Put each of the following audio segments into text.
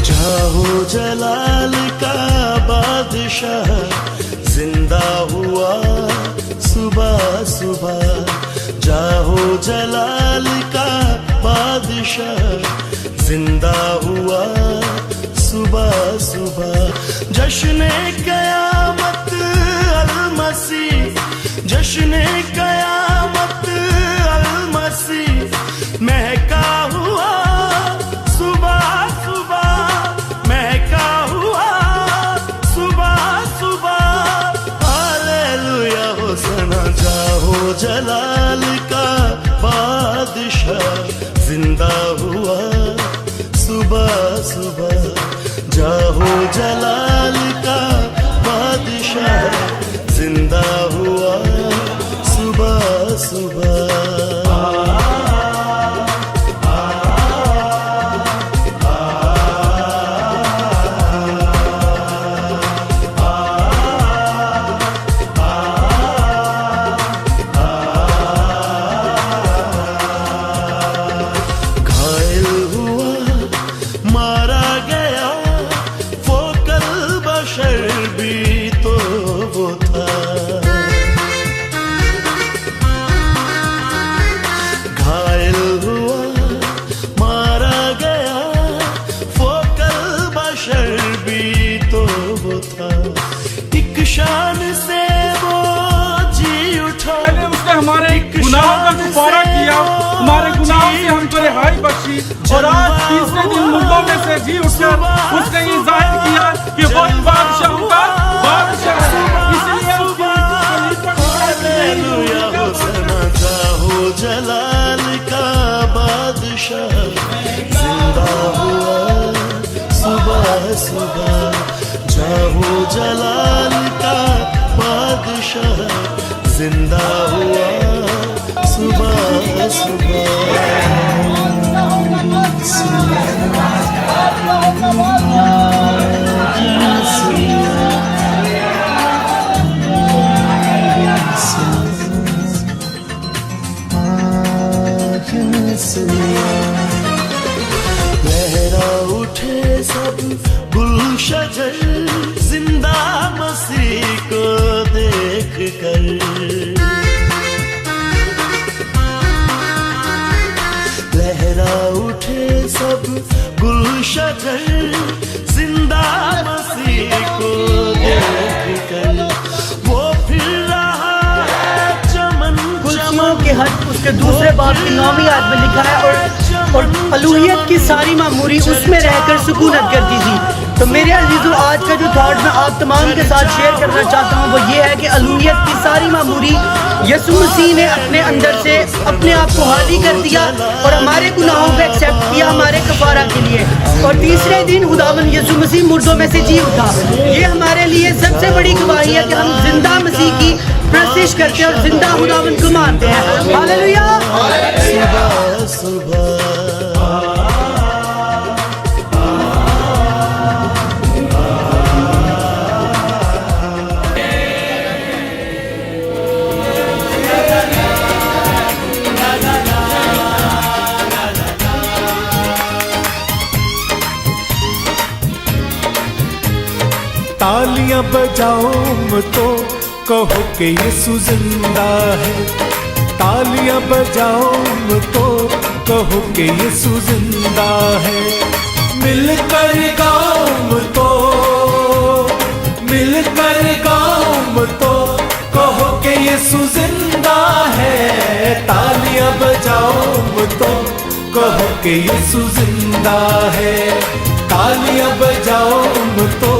जाहो जलाल का बादशाह जिंदा हुआ सुबह सुबह। जाहो जलाल का बादशाह जिंदा हुआ सुबह सुबह। जश्न क़यामत अल-मसीह, जश्न क़यामत अल-मसीह महका हुआ सुबह सुबह, महका हुआ सुबह सुबह। हालेलुया होसना। जाहो जलाल का बादशाह जिंदा हुआ सुबह सुबह। जाहो जलाल का बादशाह जिंदा हुआ सुबह सुबह। हमारे गुनाहों का कफारा किया, हमारे गुनाहों से हमको रिहाई बख्शी और आज तीसरे दिन मुर्दों में से जी उठकर उसने ये जाहिर किया कि वो बादशाहों का बादशाह है। इसलिए जाहो जलाल का बादशाह जिंदा हुआ सुबह सुबह। जाहो जलाल का बादशाह जिंदा हुआ सुबह सुबह। लहरा उठे सब गुलशजर जिंदा मसीह को देख कर। लहरा उठे सब गुलशजर जिंदा मसीह को देख कर। वो फिर रहा है चमन चमन के हद उसके दूसरे बाब की 9वीं आयत में लिखा है और अलूहियत की सारी मामूरी उसमें रहकर सुकूनत करती थी। तो मेरे अजीजों, आज का जो थॉट मैं आप तमाम के साथ शेयर करना चाहता हूँ वो ये है कि अलूहियत की सारी मामूरी यसू मसीह ने अपने अंदर से अपने आप को हाली कर दिया और हमारे गुनाहों को एक्सेप्ट किया हमारे कफारा के लिए। और तीसरे दिन खुदावंद यसू मसीह मुर्दों में से जी उठा। ये हमारे लिए सबसे बड़ी गवाही है कि हम जिंदा मसीह की प्रस्तिश करते हैं और जिंदा खुदावंद को मानते हैं। हालेलुया। सुबह सुबह तालियां बजाओ तो कहो कि यीशु जिंदा है। तालियां बजाओ तो कहो कि यीशु जिंदा है। मिलकर गाओ तो, मिलकर गाओ तो कहो कि यीशु जिंदा है। तालियां बजाओ तो कहो कि यीशु जिंदा है। तालियां बजाओ तो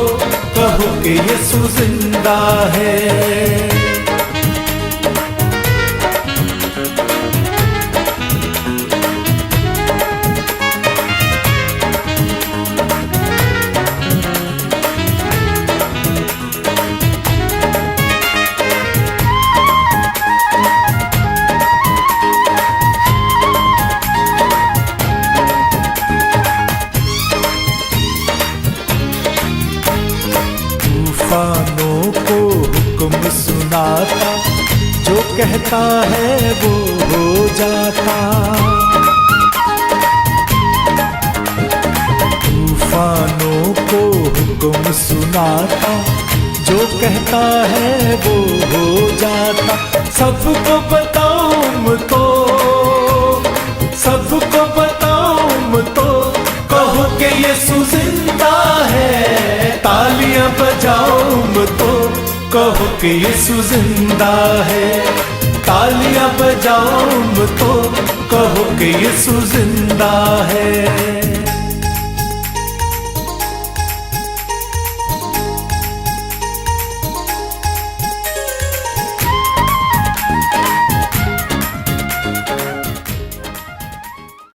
कहो कि यीशु जिंदा है। तूफानों को हुक्म सुनाता, जो कहता है वो हो जाता। सुनाता, जो कहता है वो हो जाता। सबको बताऊं तो, सबको बताऊं तो, कहो कि यीशु जिंदा है। तालियां बजाऊं तो, कहो कि यीशु जिंदा है। तालियां बजाऊं तो, कहो कि यीशु जिंदा है।